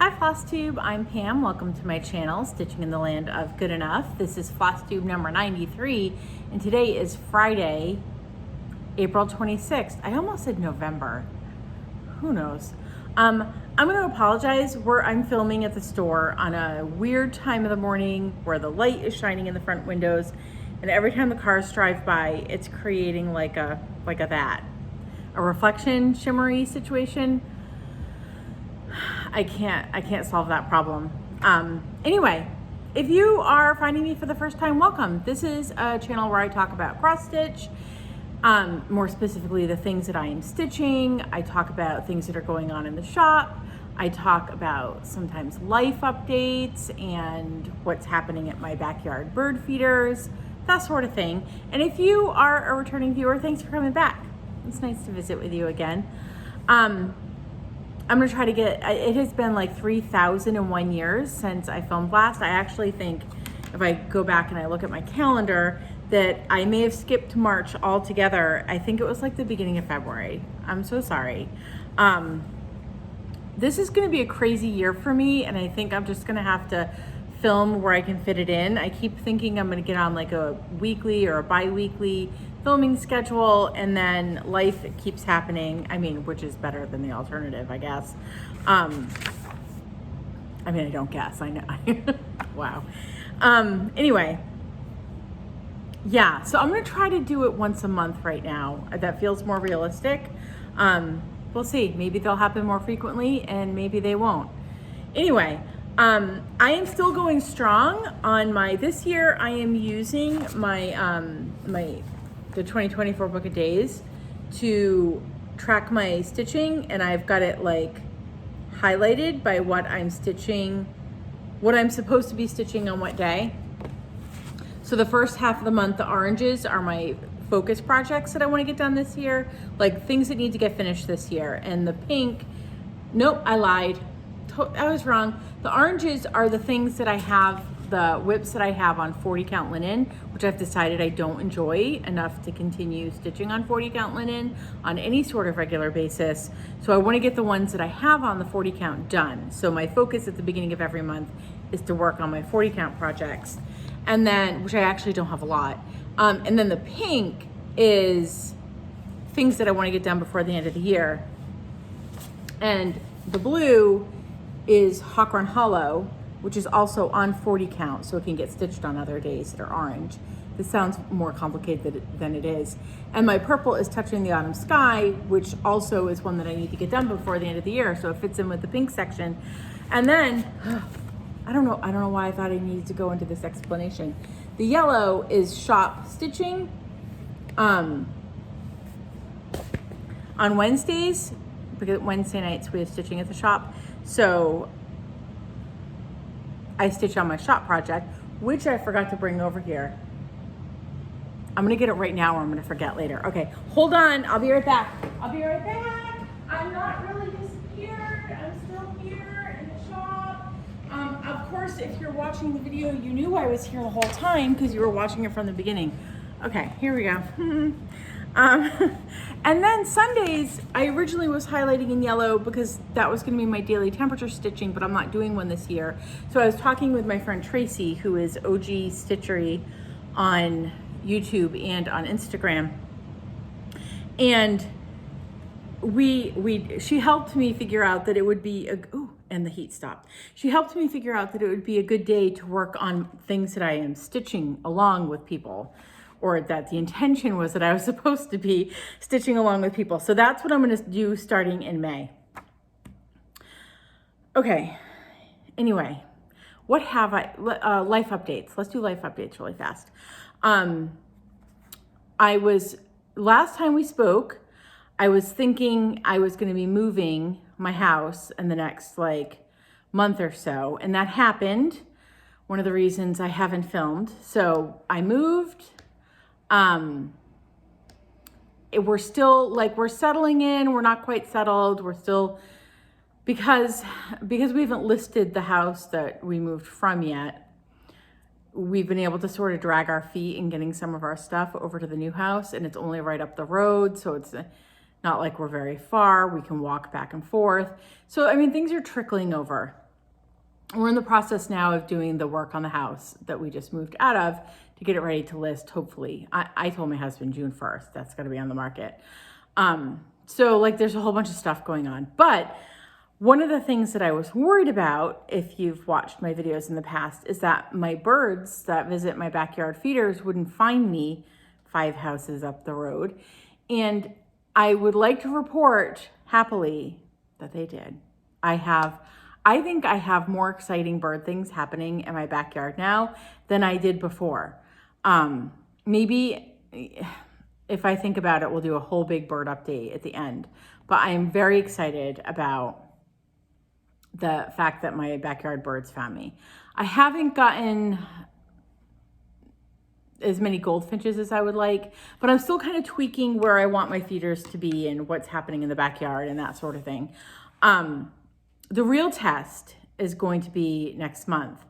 Hi Flosstube, I'm Pam. Welcome to my channel, Stitching in the Land of Good Enough. This is Flosstube number 93, and today is Friday, April 26th. I almost said November. Who knows? I'm going to apologize. I'm filming at the store on a weird time of the morning where the light is shining in the front windows, and every time the cars drive by, it's creating like a reflection shimmery situation. I can't solve that problem. Anyway, if you are finding me for the first time, welcome. This is a channel where I talk about cross stitch, more specifically the things that I am stitching. I talk about things that are going on in the shop. I talk about sometimes life updates and what's happening at my backyard bird feeders, that sort of thing. And if you are a returning viewer, thanks for coming back. It's nice to visit with you again. I'm gonna try to get, it has been like 3,001 years since I filmed last. I actually think if I go back and I look at my calendar that I may have skipped March altogether. I think it was like the beginning of February. I'm so sorry. This is gonna be a crazy year for me, and I think I'm just gonna have to film where I can fit it in. I keep thinking I'm gonna get on like a weekly or a bi-weekly filming schedule, and then life keeps happening. I mean, which is better than the alternative, I guess. I mean, I don't guess, I know. Wow. Anyway, yeah, so I'm gonna try to do it once a month right now. That feels more realistic. We'll see, maybe they'll happen more frequently and maybe they won't. Anyway, I am still going strong on this year I am using the 2024 book of days to track my stitching, and I've got it like highlighted by what I'm stitching, what I'm supposed to be stitching on what day. So the first half of the month, the oranges are my focus projects that I want to get done this year, like things that need to get finished this year. And the pink, nope, I lied. I was wrong. The oranges are the things that I have, the whips that I have on 40 count linen, which I've decided I don't enjoy enough to continue stitching on 40 count linen on any sort of regular basis. So I want to get the ones that I have on the 40 count done. So my focus at the beginning of every month is to work on my 40 count projects, and then, which I actually don't have a lot. And then the pink is things that I want to get done before the end of the year. And the blue is Hawk Run Hollow, which is also on 40 count, so it can get stitched on other days that are orange. This sounds more complicated than it is. And my purple is Touching the Autumn Sky, which also is one that I need to get done before the end of the year, so it fits in with the pink section. And then, I don't know why I thought I needed to go into this explanation. The yellow is shop stitching. On Wednesdays, because Wednesday nights we have stitching at the shop, so I stitch on my shop project, which I forgot to bring over here. I'm gonna get it right now or I'm gonna forget later. Okay, hold on, I'll be right back. I'll be right back. I'm not really disappeared. I'm still here in the shop. Of course, if you're watching the video, you knew I was here the whole time because you were watching it from the beginning. Okay, here we go. And then Sundays, I originally was highlighting in yellow because that was gonna be my daily temperature stitching, but I'm not doing one this year. So I was talking with my friend Tracy, who is OG Stitchery on YouTube and on Instagram. And she helped me figure out that it would be and the heat stopped. She helped me figure out that it would be a good day to work on things that I am stitching along with people, or that the intention was that I was supposed to be stitching along with people. So that's what I'm gonna do starting in May. Okay, anyway, what have life updates. Let's do life updates really fast. Last time we spoke, I was thinking I was gonna be moving my house in the next like month or so, and that happened. One of the reasons I haven't filmed. So I moved. We're still like, we're settling in, we're not quite settled. We're still, because we haven't listed the house that we moved from yet, we've been able to sort of drag our feet in getting some of our stuff over to the new house, and it's only right up the road. So it's not like we're very far. We can walk back and forth. So, I mean, things are trickling over. we're in the process now of doing the work on the house that we just moved out of to get it ready to list, hopefully. I told my husband June 1st, that's gonna be on the market. So like there's a whole bunch of stuff going on. But one of the things that I was worried about, if you've watched my videos in the past, is that my birds that visit my backyard feeders wouldn't find me 5 houses up the road. And I would like to report happily that they did. I think I have more exciting bird things happening in my backyard now than I did before. Maybe if I think about it, we'll do a whole big bird update at the end. But I am very excited about the fact that my backyard birds found me. I haven't gotten as many goldfinches as I would like, but I'm still kind of tweaking where I want my feeders to be and what's happening in the backyard and that sort of thing. The real test is going to be next month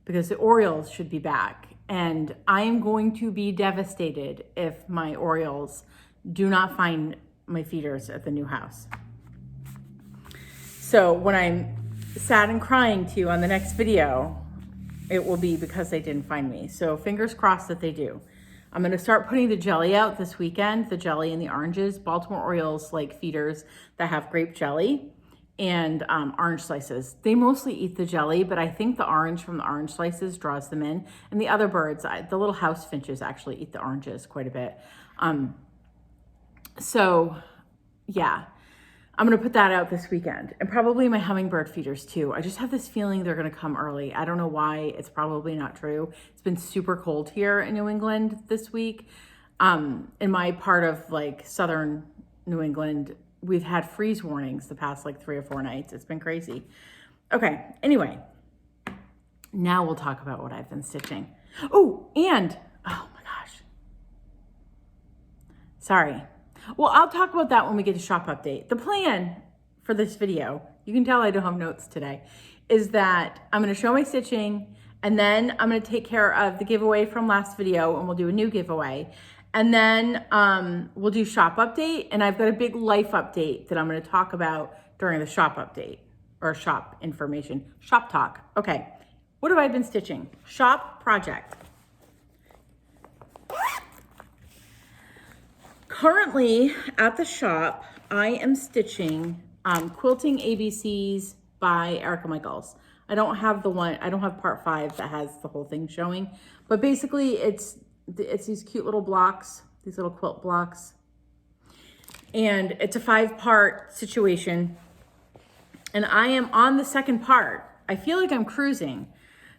because the Orioles should be back. And I am going to be devastated if my Orioles do not find my feeders at the new house. So when I'm sad and crying to you on the next video, it will be because they didn't find me. So fingers crossed that they do. I'm gonna start putting the jelly out this weekend, the jelly and the oranges. Baltimore Orioles like feeders that have grape jelly and orange slices. They mostly eat the jelly, but I think the orange from the orange slices draws them in. And the other birds, the little house finches actually eat the oranges quite a bit. So yeah, I'm gonna put that out this weekend and probably my hummingbird feeders too. I just have this feeling they're gonna come early. I don't know why, it's probably not true. It's been super cold here in New England this week. In my part of like southern New England, we've had freeze warnings the past like 3 or 4 nights. It's been crazy. Okay, anyway, now we'll talk about what I've been stitching. Oh, and, oh my gosh. Sorry. Well, I'll talk about that when we get to shop update. The plan for this video, you can tell I don't have notes today, is that I'm gonna show my stitching and then I'm gonna take care of the giveaway from last video and we'll do a new giveaway. And then we'll do shop update, and I've got a big life update that I'm gonna talk about during the shop update, or shop information, shop talk. Okay, what have I been stitching? Shop project. Currently at the shop, I am stitching Quilting ABCs by Erica Michaels. I don't have part 5 that has the whole thing showing, but basically it's these cute little blocks, these little quilt blocks. And it's a 5-part situation. And I am on the second part. I feel like I'm cruising.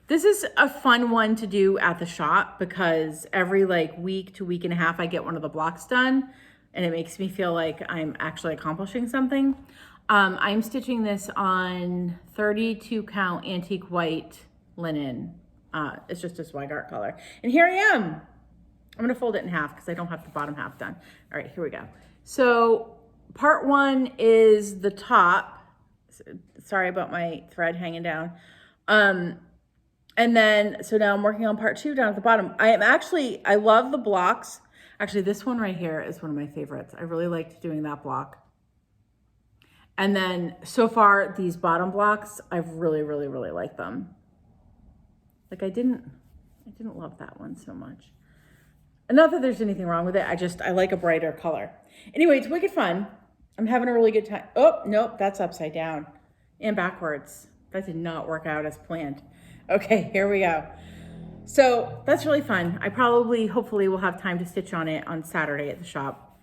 This is a fun one to do at the shop because every like week to week and a half, I get one of the blocks done and it makes me feel like I'm actually accomplishing something. I'm stitching this on 32 count antique white linen. It's just a Swigart color. And here I am. I'm gonna fold it in half because I don't have the bottom half done. All right, here we go. So part 1 is the top. Sorry about my thread hanging down. And then, so now I'm working on part 2 down at the bottom. I love the blocks. Actually, this one right here is one of my favorites. I really liked doing that block. And then so far, these bottom blocks, I've really, really, really liked them. Like I didn't love that one so much. And not that there's anything wrong with it. I like a brighter color. Anyway, it's wicked fun. I'm having a really good time. Oh, nope, that's upside down and backwards. That did not work out as planned. Okay, here we go. So that's really fun. I hopefully will have time to stitch on it on Saturday at the shop.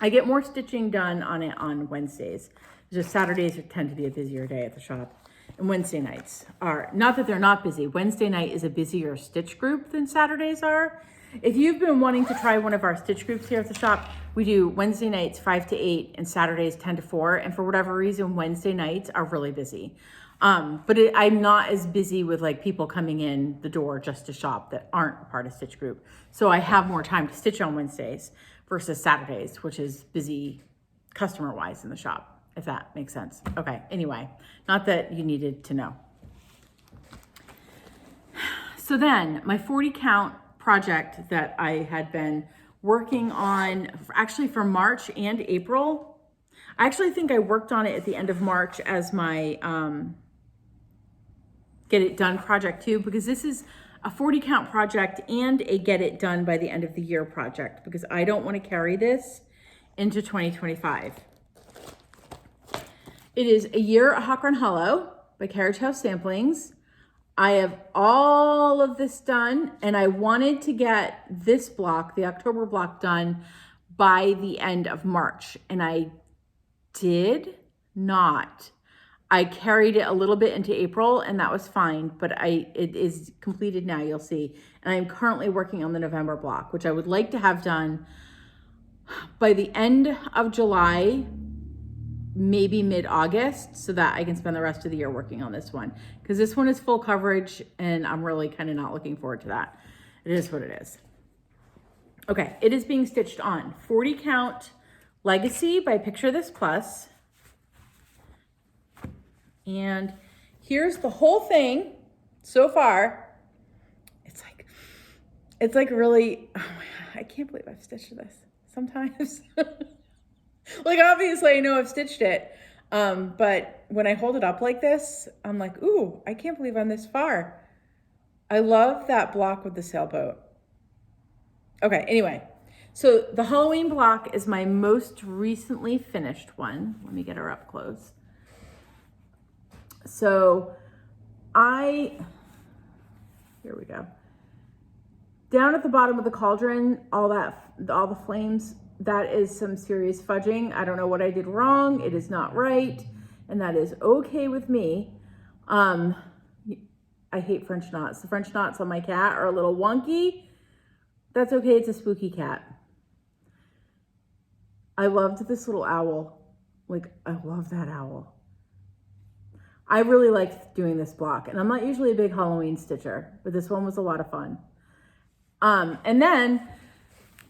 I get more stitching done on it on Wednesdays. Just Saturdays tend to be a busier day at the shop. And Wednesday nights are, not that they're not busy. Wednesday night is a busier stitch group than Saturdays are. If you've been wanting to try one of our stitch groups here at the shop, we do Wednesday nights 5 to 8 and Saturdays 10 to 4. And for whatever reason, Wednesday nights are really busy. But I'm not as busy with like people coming in the door just to shop that aren't a part of stitch group. So I have more time to stitch on Wednesdays versus Saturdays, which is busy customer wise in the shop, if that makes sense. Okay, anyway, not that you needed to know. So then my 40 count project that I had been working on actually for March and April. I actually think I worked on it at the end of March as my get it done project too, because this is a 40 count project and a get it done by the end of the year project, because I don't want to carry this into 2025. It is A Year at Hawk Run Hollow by Carriage House Samplings. I have all of this done, and I wanted to get this block, the October block, done by the end of March, and I did not. I carried it a little bit into April, and that was fine, but it is completed now, you'll see. And I'm currently working on the November block, which I would like to have done by the end of July, maybe mid-August, so that I can spend the rest of the year working on this one, because this one is full coverage and I'm really kind of not looking forward to that. It is what it is. Okay, it is being stitched on 40 count Legacy by Picture This Plus. And here's the whole thing so far. It's like really, oh my God, I can't believe I've stitched this sometimes. Like, obviously I know I've stitched it, but when I hold it up like this, I'm like, ooh, I can't believe I'm this far. I love that block with the sailboat. Okay, anyway, so the Halloween block is my most recently finished one. Let me get her up close. So here we go. Down at the bottom of the cauldron, all the flames, that is some serious fudging. I don't know what I did wrong. It is not right. And that is okay with me. I hate French knots. The French knots on my cat are a little wonky. That's okay. It's a spooky cat. I loved this little owl. Like, I love that owl. I really liked doing this block, and I'm not usually a big Halloween stitcher, but this one was a lot of fun. And then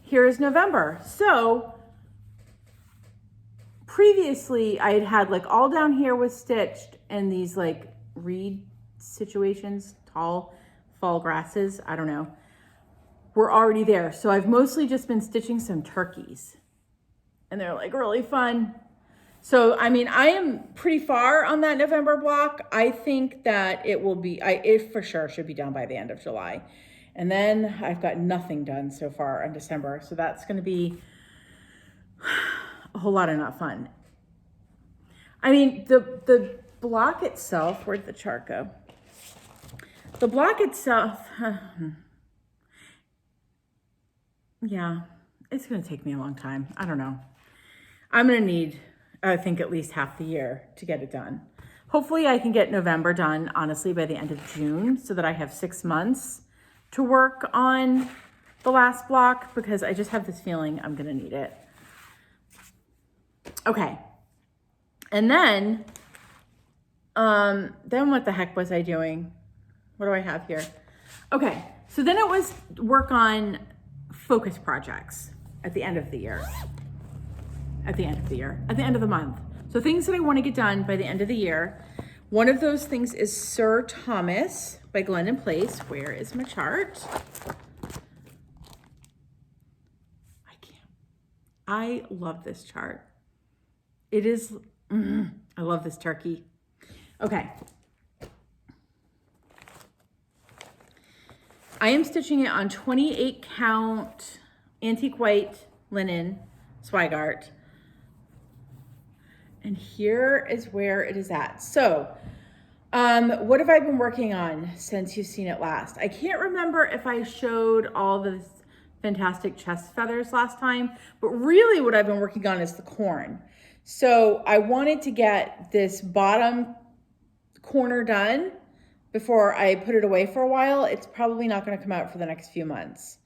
here is November. So previously I had like all down here was stitched, and these like reed situations, tall fall grasses, I don't know, were already there. So I've mostly just been stitching some turkeys, and they're like really fun. So, I mean, I am pretty far on that November block. I think that it for sure should be done by the end of July. And then I've got nothing done so far in December. So that's going to be a whole lot of not fun. I mean, the block itself, where'd the chart go? The block itself, yeah, it's going to take me a long time. I don't know. I'm going to need, I think, at least half the year to get it done. Hopefully I can get November done, honestly, by the end of June, so that I have 6 months to work on the last block, because I just have this feeling I'm gonna need it. Okay, and then what the heck was I doing? What do I have here? Okay, so then it was work on focus projects at the end of the year. At the end of the month. So things that I want to get done by the end of the year. One of those things is Sir Thomas by Glendon Place. Where is my chart? I love this chart. It is, I love this turkey. Okay. I am stitching it on 28 count antique white linen Swigart. And here is where it is at. So, what have I been working on since you've seen it last? I can't remember if I showed all the fantastic chest feathers last time, but really what I've been working on is the corn. So I wanted to get this bottom corner done before I put it away for a while. It's probably not going to come out for the next few months.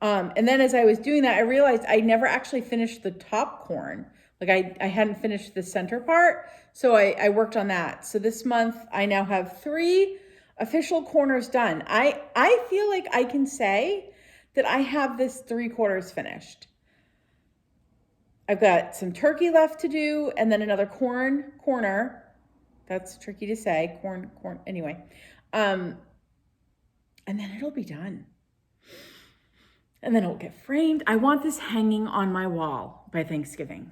And then as I was doing that, I realized I never actually finished the top corn. Like I hadn't finished the center part, so I worked on that. So this month I now have 3 official corners done. I feel like I can say that I have this 3/4 finished. I've got some turkey left to do, and then another corner. That's tricky to say, corn, anyway. And then it'll be done. And then it'll get framed. I want this hanging on my wall by Thanksgiving.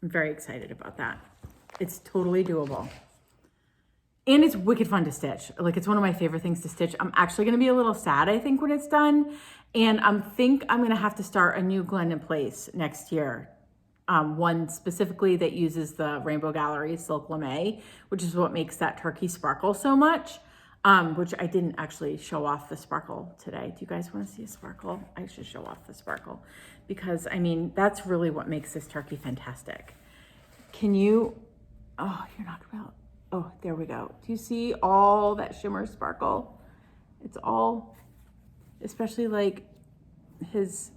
I'm very excited about that. It's totally doable. And it's wicked fun to stitch. Like, it's one of my favorite things to stitch. I'm actually gonna be a little sad, I think, when it's done. And I think I'm gonna have to start a new Glendon Place next year. One specifically that uses the Rainbow Gallery Silk Lame, which is what makes that turkey sparkle so much. Which I didn't actually show off the sparkle today. Do you guys want to see a sparkle? I should show off the sparkle because, I mean, that's really what makes this turkey fantastic. Can you, oh, you're not about, oh, there we go. Do you see all that shimmer sparkle? It's all, especially like his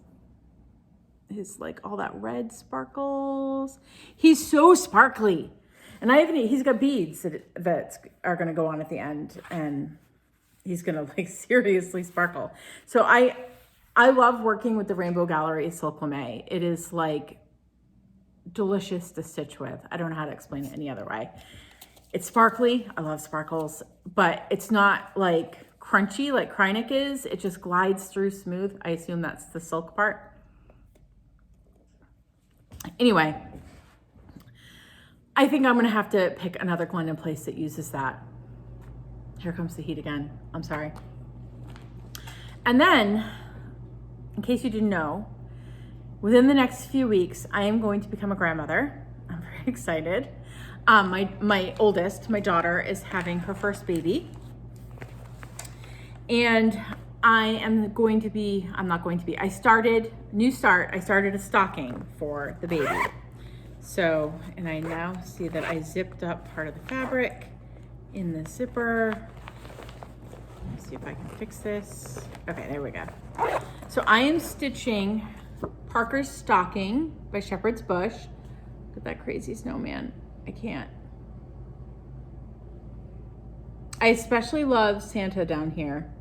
like all that red sparkles. He's so sparkly. And he's got beads that are gonna go on at the end, and he's gonna like seriously sparkle. So I love working with the Rainbow Gallery Silk Lame. It is like delicious to stitch with. I don't know how to explain it any other way. It's sparkly, I love sparkles, but it's not like crunchy like Krynic is. It just glides through smooth. I assume that's the silk part. Anyway, I think I'm gonna have to pick another Glendon Place that uses that. Here comes the heat again, I'm sorry. And then, in case you didn't know, within the next few weeks, I am going to become a grandmother. I'm very excited. My oldest, my daughter, is having her first baby. And I started a stocking for the baby. So, and I now see that I zipped up part of the fabric in the zipper. Let me see if I can fix this. Okay, there we go. So I am stitching Parker's Stocking by Shepherd's Bush. Look at that crazy snowman. I can't. I especially love Santa down here,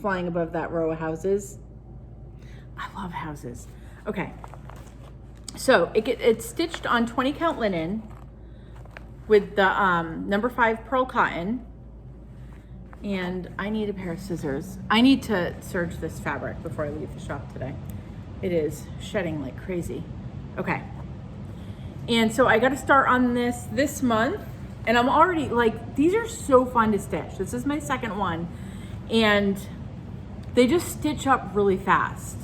flying above that row of houses. I love houses. Okay. So it's stitched on 20 count linen with the number 5 pearl cotton. And I need a pair of scissors. I need to serge this fabric before I leave the shop today. It is shedding like crazy. Okay. And so I got to start on this month. And I'm already like, these are so fun to stitch. This is my second one. And they just stitch up really fast.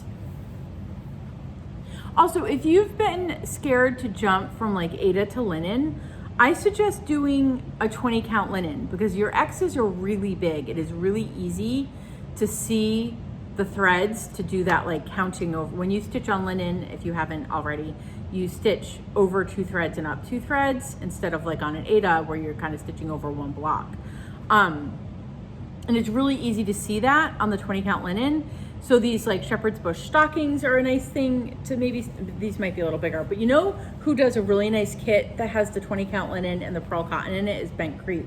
Also, if you've been scared to jump from like Aida to linen, I suggest doing a 20 count linen because your X's are really big. It is really easy to see the threads to do that like counting over. When you stitch on linen, if you haven't already, you stitch over 2 threads and up 2 threads instead of like on an Aida where you're kind of stitching over 1 block. And it's really easy to see that on the 20 count linen. So these like Shepherd's Bush stockings are a nice thing to maybe, these might be a little bigger, but you know who does a really nice kit that has the 20 count linen and the pearl cotton in it is Bent Creek.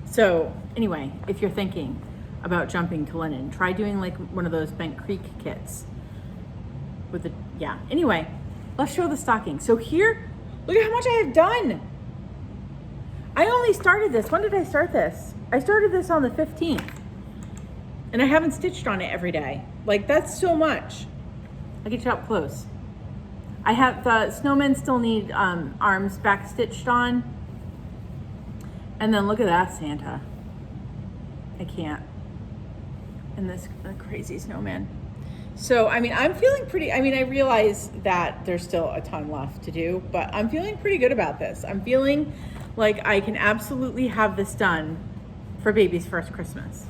So anyway, if you're thinking about jumping to linen, try doing like one of those Bent Creek kits with the, yeah. Anyway, let's show the stocking. So here, look at how much I have done. I only started this, when did I start this? I started this on the 15th. And I haven't stitched on it every day. Like, that's so much. I'll get you up close. I have, the snowmen still need arms back stitched on. And then look at that Santa. I can't. And this crazy snowman. So, I mean, I'm feeling pretty, I mean, I realize that there's still a ton left to do, but I'm feeling pretty good about this. I'm feeling like I can absolutely have this done for baby's first Christmas.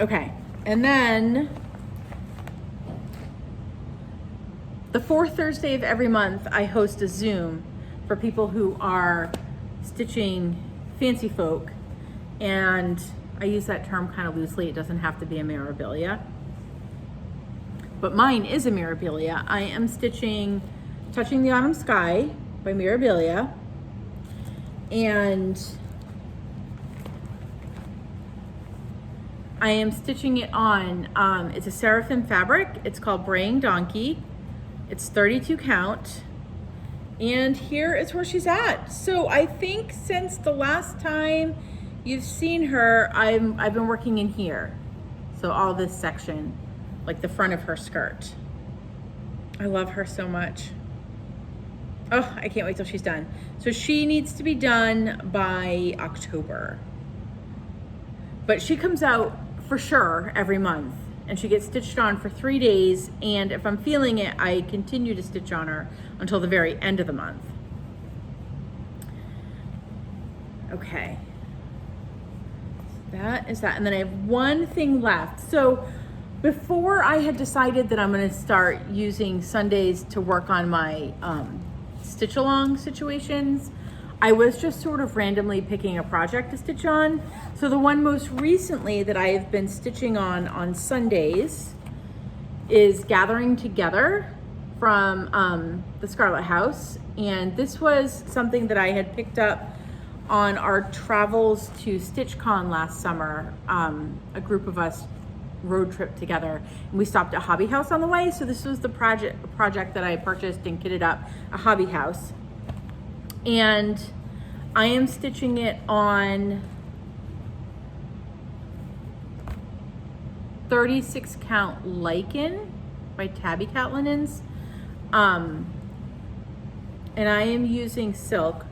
Okay, and then the 4th Thursday of every month, I host a Zoom for people who are stitching fancy folk. And I use that term kind of loosely. It doesn't have to be a mirabilia. But mine is a mirabilia. I am stitching Touching the Autumn Sky by Mirabilia. And I am stitching it on, it's a Seraphim fabric. It's called Braying Donkey. It's 32 count. And here is where she's at. So I think since the last time you've seen her, I've been working in here. So all this section, like the front of her skirt. I love her so much. Oh, I can't wait till she's done. So she needs to be done by October. But she comes out for sure every month, and she gets stitched on for 3 days, and if I'm feeling it, I continue to stitch on her until the very end of the month. Okay. That is that, and then I have one thing left. So before I had decided that I'm gonna start using Sundays to work on my stitch along situations, I was just sort of randomly picking a project to stitch on. So the one most recently that I have been stitching on Sundays is Gathering Together from the Scarlet House. And this was something that I had picked up on our travels to StitchCon last summer. A group of us road trip together, and we stopped at Hobby House on the way. So this was the project that I purchased and kitted up at Hobby House. And I am stitching it on 36 count lichen by Tabby Cat Linens. And I am using silk.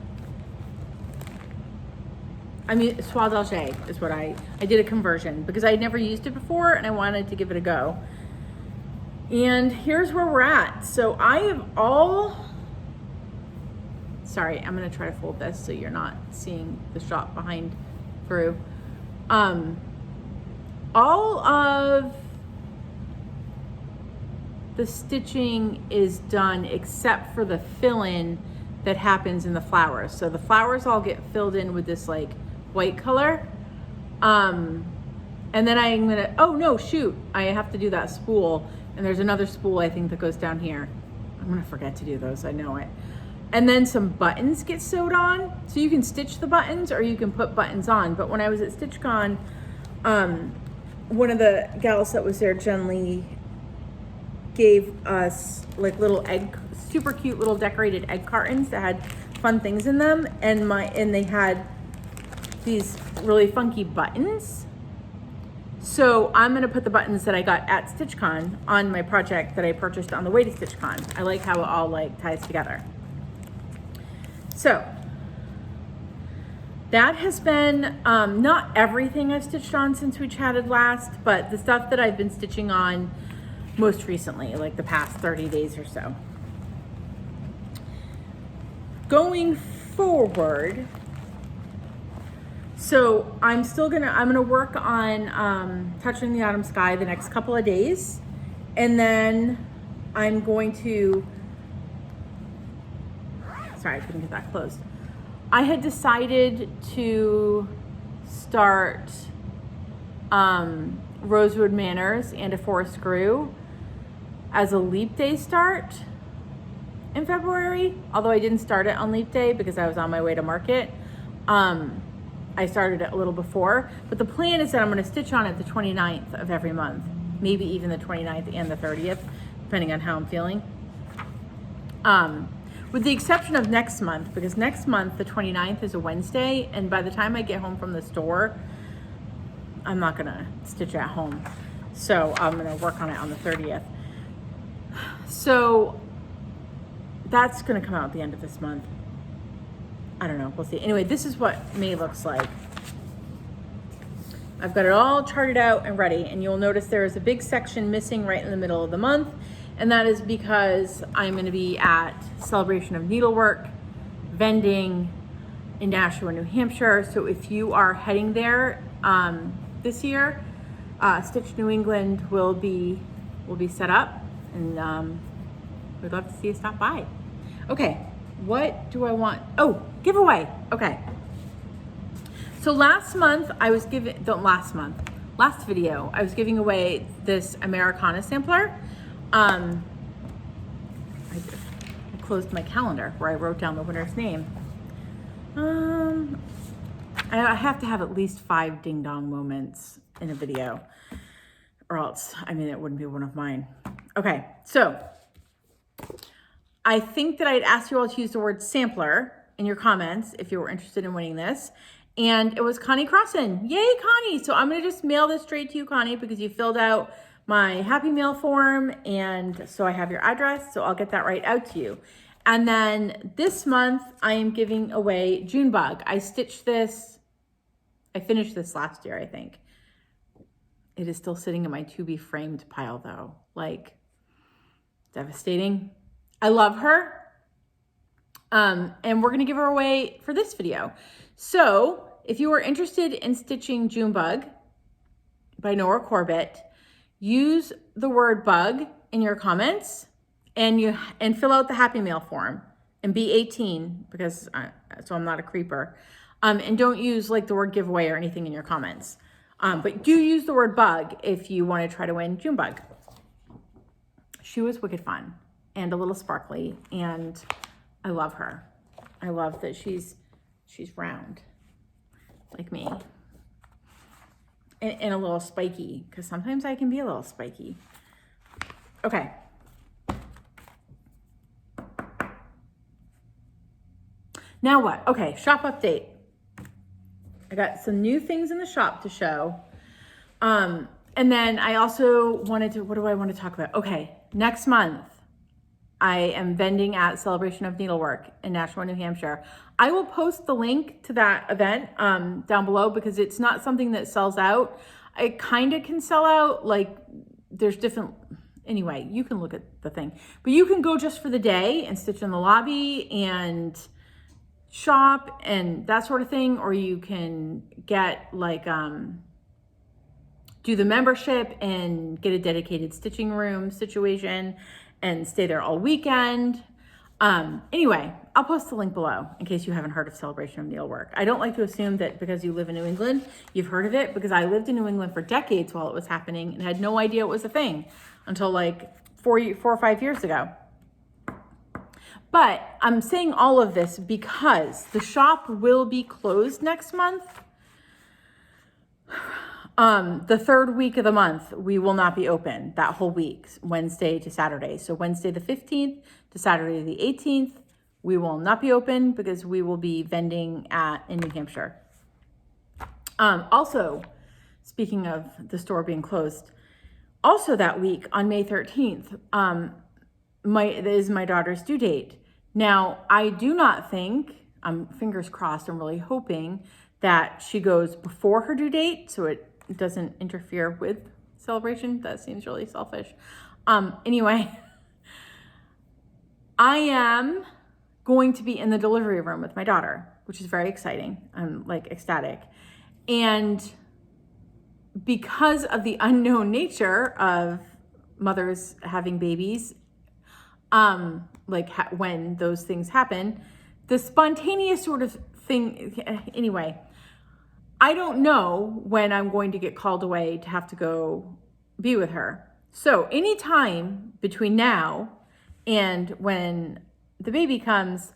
I mean, Soie d'Alger is what I did a conversion because I had never used it before and I wanted to give it a go. And here's where we're at. So I have sorry, I'm gonna try to fold this so you're not seeing the shot behind through. All of the stitching is done except for the fill-in that happens in the flowers. So the flowers all get filled in with this like white color. And then I'm gonna, oh no, shoot, I have to do that spool. And there's another spool I think that goes down here. I'm gonna forget to do those, I know it. And then some buttons get sewed on. So you can stitch the buttons or you can put buttons on. But when I was at StitchCon, one of the gals that was there, Jen Lee, gave us like little super cute little decorated egg cartons that had fun things in them. And they had these really funky buttons. So I'm gonna put the buttons that I got at StitchCon on my project that I purchased on the way to StitchCon. I like how it all like ties together. So that has been not everything I've stitched on since we chatted last, but the stuff that I've been stitching on most recently, like the past 30 days or so. Going forward, so I'm gonna work on Touching the Autumn Sky the next couple of days, and then I'm going to, sorry, I couldn't get that closed. I had decided to start Rosewood Manors and A Forest Grew as a Leap Day start in February, although I didn't start it on Leap Day because I was on my way to market. I started it a little before, but the plan is that I'm gonna stitch on it the 29th of every month, maybe even the 29th and the 30th, depending on how I'm feeling. With the exception of next month, because next month, the 29th is a Wednesday, and by the time I get home from the store, I'm not gonna stitch at home. So I'm gonna work on it on the 30th. So that's gonna come out at the end of this month. I don't know, we'll see. Anyway, this is what May looks like. I've got it all charted out and ready, and you'll notice there is a big section missing right in the middle of the month, and that is because I'm gonna be at Celebration of Needlework vending in Nashua, New Hampshire. So if you are heading there this year, Stitch New England will be set up, and we'd love to see you stop by. Okay, what do I want? Oh, giveaway. Okay. So last video, I was giving away this Americana sampler. I closed my calendar where I wrote down the winner's name. I have to have at least 5 ding dong moments in a video, or else, I mean, it wouldn't be one of mine. Okay, so I think that I'd asked you all to use the word sampler in your comments if you were interested in winning this. And it was Connie Crossan. Yay, Connie. So I'm gonna just mail this straight to you, Connie, because you filled out my Happy Mail form, and so I have your address, so I'll get that right out to you. And then this month I am giving away June Bug. I finished this last year, I think. It is still sitting in my to be framed pile though, like devastating. I love her. And we're gonna give her away for this video. So if you are interested in stitching June Bug by Nora Corbett, use the word bug in your comments and fill out the Happy Mail form and be 18 because so I'm not a creeper. And don't use like the word giveaway or anything in your comments. But do use the word bug if you want to try to win June Bug. She was wicked fun and a little sparkly, and I love her. I love that she's round like me and a little spiky, because sometimes I can be a little spiky. Okay. Now what? Okay, shop update. I got some new things in the shop to show. And then I also wanted to, what do I want to talk about? Okay, next month, I am vending at Celebration of Needlework in Nashua, New Hampshire. I will post the link to that event down below because it's not something that sells out. It kind of can sell out, like there's different, anyway, you can look at the thing. But you can go just for the day and stitch in the lobby and shop and that sort of thing, or you can get like, do the membership and get a dedicated stitching room situation and stay there all weekend. Anyway, I'll post the link below in case you haven't heard of Celebration of Needlework. I don't like to assume that because you live in New England, you've heard of it, because I lived in New England for decades while it was happening and had no idea it was a thing until like 4 or 5 years ago. But I'm saying all of this because the shop will be closed next month. The third week of the month, we will not be open that whole week, Wednesday to Saturday. So Wednesday the 15th to Saturday the 18th, we will not be open because we will be vending in New Hampshire. Also, speaking of the store being closed, also that week on May 13th, is my daughter's due date. Now, I do not think, I'm fingers crossed, I'm really hoping that she goes before her due date so it doesn't interfere with celebration. That seems really selfish. Anyway, I am going to be in the delivery room with my daughter, which is very exciting. I'm like ecstatic. And because of the unknown nature of mothers having babies, when those things happen, the spontaneous sort of thing, anyway, I don't know when I'm going to get called away to have to go be with her. So anytime between now and when the baby comes,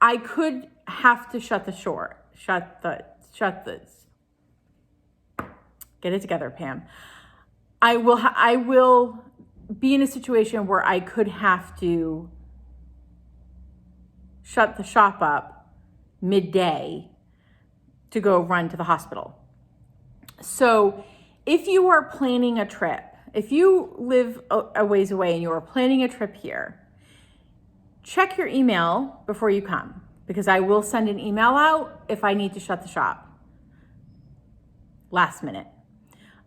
I could have to shut the, get it together, Pam. I will be in a situation where I could have to shut the shop up midday to go run to the hospital. So if you are planning a trip, if you live a ways away and you are planning a trip here, check your email before you come, because I will send an email out if I need to shut the shop last minute.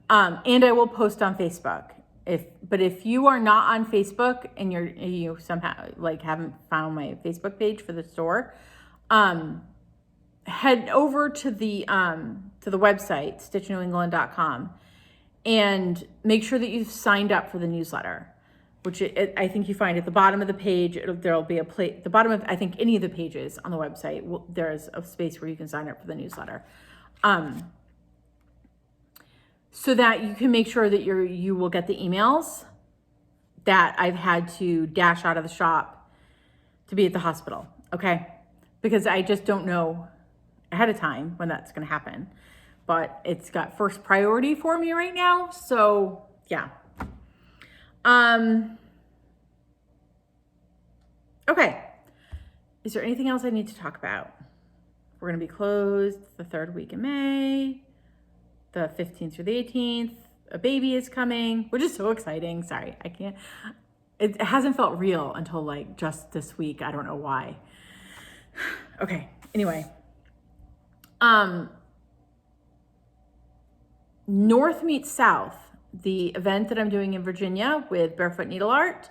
And I will post on Facebook. But if you are not on Facebook and you somehow like haven't found my Facebook page for the store, head over to the website, stitchnewengland.com, and make sure that you've signed up for the newsletter, which I think you find at the bottom of the page. There'll be the bottom of, I think, any of the pages on the website, there's a space where you can sign up for the newsletter. So that you can make sure that you will get the emails that I've had to dash out of the shop to be at the hospital, okay? Because I just don't know ahead of time when that's gonna happen. But it's got first priority for me right now, so yeah. Okay, is there anything else I need to talk about? We're gonna be closed the third week in May, the 15th through the 18th. a baby is coming, which is so exciting. Sorry, I can't. It hasn't felt real until like just this week. I don't know why. Okay, anyway. North meets South, the event that I'm doing in Virginia with Barefoot Needle Art,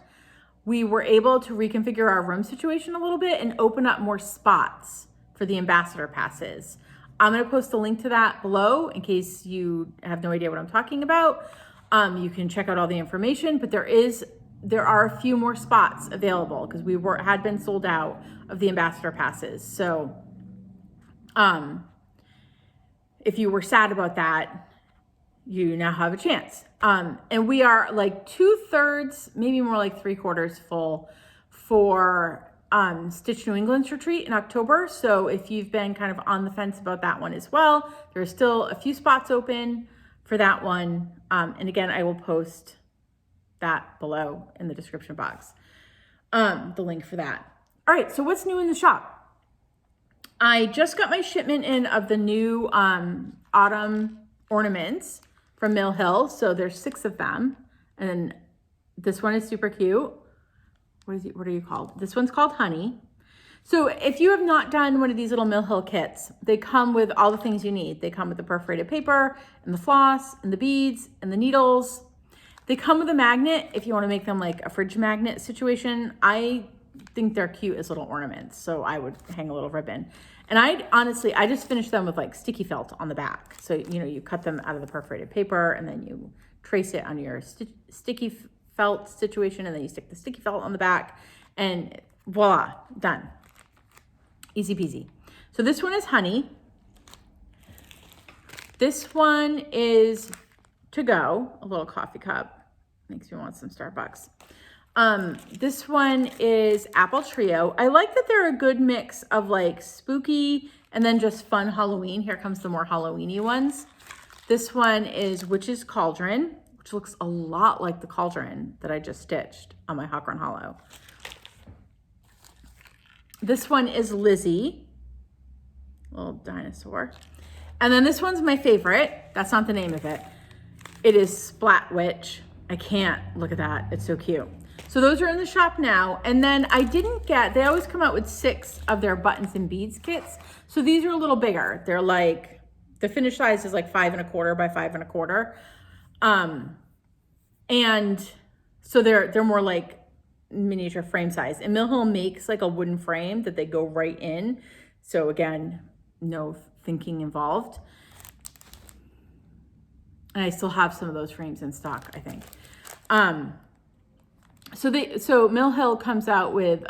we were able to reconfigure our room situation a little bit and open up more spots for the ambassador passes. I'm gonna post a link to that below in case you have no idea what I'm talking about. You can check out all the information, but there are a few more spots available because had been sold out of the ambassador passes. So if you were sad about that, you now have a chance. And we are like 2/3, maybe more like 3/4 full for Stitch New England's retreat in October. So if you've been kind of on the fence about that one as well, there's still a few spots open for that one. And again, I will post that below in the description box, the link for that. All right, so what's new in the shop? I just got my shipment in of the new autumn ornaments from Mill Hill. So there's 6 of them. And this one is super cute. What are you called? This one's called Honey. So if you have not done one of these little Mill Hill kits, they come with all the things you need. They come with the perforated paper and the floss and the beads and the needles. They come with a magnet if you want to make them like a fridge magnet situation. I think they're cute as little ornaments, so I would hang a little ribbon. And I just finished them with like sticky felt on the back. So, you cut them out of the perforated paper and then you trace it on your sticky felt situation, and then you stick the sticky felt on the back and voila, done. Easy peasy. So this one is Honey. This one is To Go, a little coffee cup. Makes me want some Starbucks. This one is Apple Trio. I like that they're a good mix of like spooky and then just fun Halloween. Here comes the more Halloween-y ones. This one is Witch's Cauldron, which looks a lot like the cauldron that I just stitched on my Hawk Run Hollow. This one is Lizzie, little dinosaur. And then this one's my favorite. That's not the name of it. It is Splat Witch. I can't look at that. It's so cute. So those are in the shop now. And then they always come out with 6 of their buttons and beads kits. So these are a little bigger. They're like, the finished size is like 5 1/4 by 5 1/4. And so they're more like miniature frame size. And Mill Hill makes like a wooden frame that they go right in. So again, no thinking involved. And I still have some of those frames in stock, I think. So Mill Hill comes out with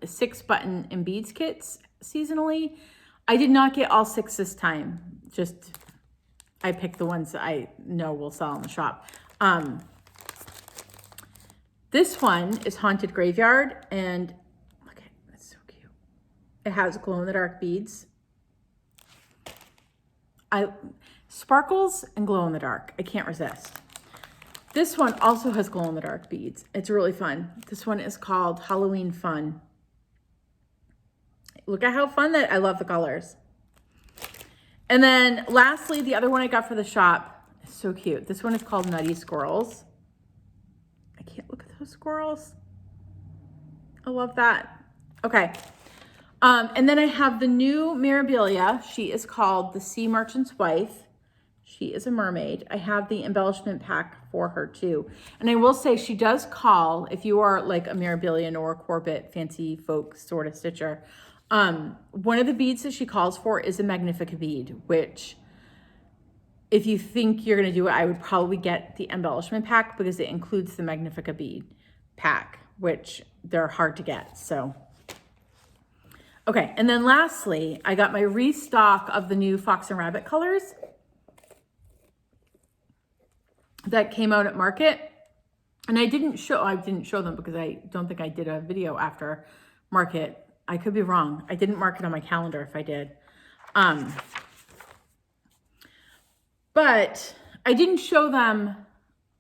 6 button and beads kits seasonally. I did not get all 6 this time. Just, I picked the ones that I know will sell in the shop. This one is Haunted Graveyard, and look at it, that's so cute. It has glow-in-the-dark beads. Sparkles and glow-in-the-dark, I can't resist. This one also has glow-in-the-dark beads. It's really fun. This one is called Halloween Fun. Look at how fun I love the colors. And then lastly, the other one I got for the shop is so cute. This one is called Nutty Squirrels. I can't look at those squirrels. I love that. Okay. And then I have the new Mirabilia. She is called the Sea Merchant's Wife. She is a mermaid. I have the embellishment pack for her too. And I will say she does call, if you are like a Mirabilia or Corbett fancy folk sort of stitcher, one of the beads that she calls for is a Magnifica bead, which if you think you're gonna do it, I would probably get the embellishment pack because it includes the Magnifica bead pack, which they're hard to get, so. Okay, and then lastly, I got my restock of the new Fox and Rabbit colors that came out at market. And I didn't show them because I don't think I did a video after market. I could be wrong. I didn't mark it on my calendar if I did. But I didn't show them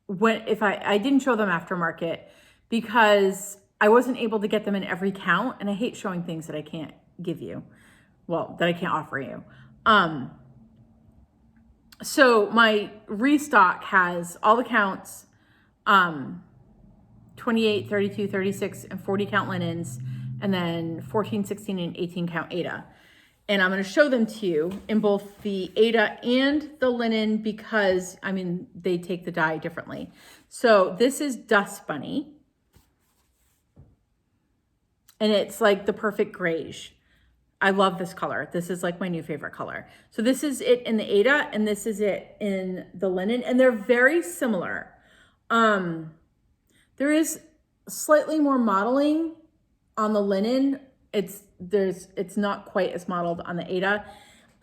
I didn't show them after market because I wasn't able to get them in every count, and I hate showing things that I can't give you. Well, that I can't offer you. So my restock has all the counts, 28, 32, 36, and 40 count linens, and then 14, 16, and 18 count Aida. And I'm going to show them to you in both the Aida and the linen because, I mean, they take the dye differently. So this is Dust Bunny. And it's like the perfect grayish. I love this color. This is like my new favorite color. So this is it in the Aida and this is it in the linen. And they're very similar. There is slightly more modeling on the linen. It's not quite as modeled on the Aida.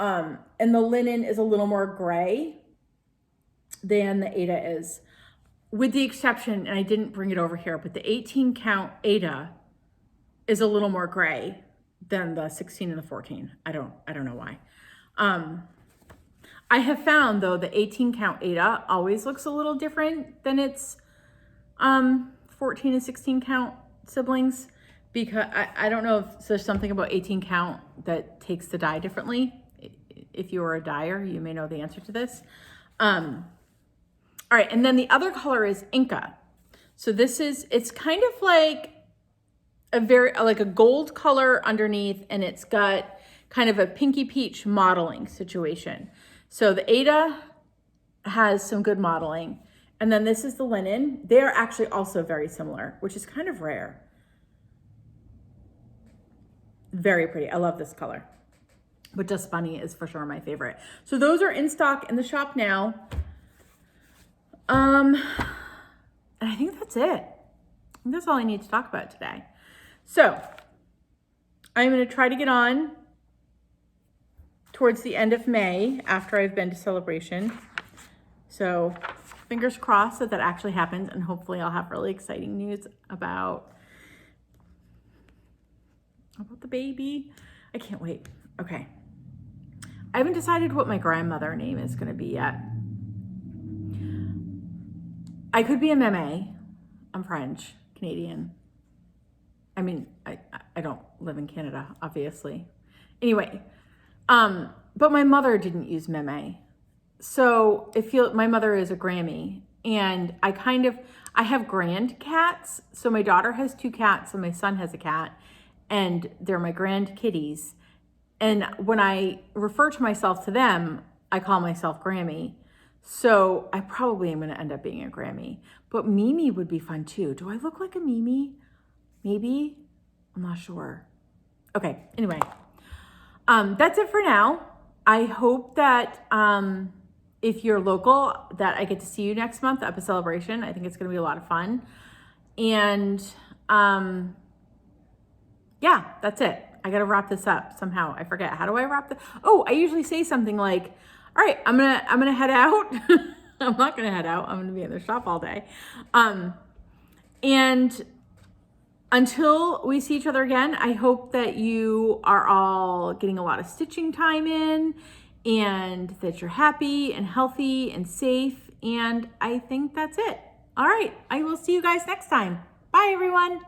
And the linen is a little more gray than the Aida is. With the exception, and I didn't bring it over here, but the 18 count Aida is a little more gray than the 16 and the 14. I don't know why. I have found though the 18 count Aida always looks a little different than its 14 and 16 count siblings, because I don't know if there's something about 18 count that takes the dye differently. If you are a dyer, you may know the answer to this. All right, and then the other color is Inca. So it's kind of like like a gold color underneath, and it's got kind of a pinky peach modeling situation. So the Aida has some good modeling, and then this is the linen. They are actually also very similar, which is kind of rare. Very pretty. I love this color. But Dust Bunny is for sure my favorite. So those are in stock in the shop now. And I think that's it. I think that's all I need to talk about today. So I'm going to try to get on towards the end of May after I've been to Celebration. So fingers crossed that actually happens, and hopefully I'll have really exciting news about the baby. I can't wait. Okay. I haven't decided what my grandmother name is going to be yet. I could be a Meme. I'm French, Canadian. I mean, I don't live in Canada, obviously. Anyway, but my mother didn't use Meme. So my mother is a Grammy, and I have grand cats. So my daughter has 2 cats and my son has a cat, and they're my grand kitties. And when I refer to myself to them, I call myself Grammy. So I probably am going to end up being a Grammy. But Mimi would be fun too. Do I look like a Mimi? Maybe? I'm not sure. Okay, anyway. That's it for now. I hope that if you're local, that I get to see you next month up at Celebration. I think it's going to be a lot of fun. And yeah, that's it. I got to wrap this up somehow. I forget. How do I wrap this? Oh, I usually say something like, all right, I'm gonna head out. I'm not gonna head out. I'm gonna be in the shop all day. And until we see each other again, I hope that you are all getting a lot of stitching time in, and that you're happy and healthy and safe. And I think that's it. All right, I will see you guys next time. Bye, everyone.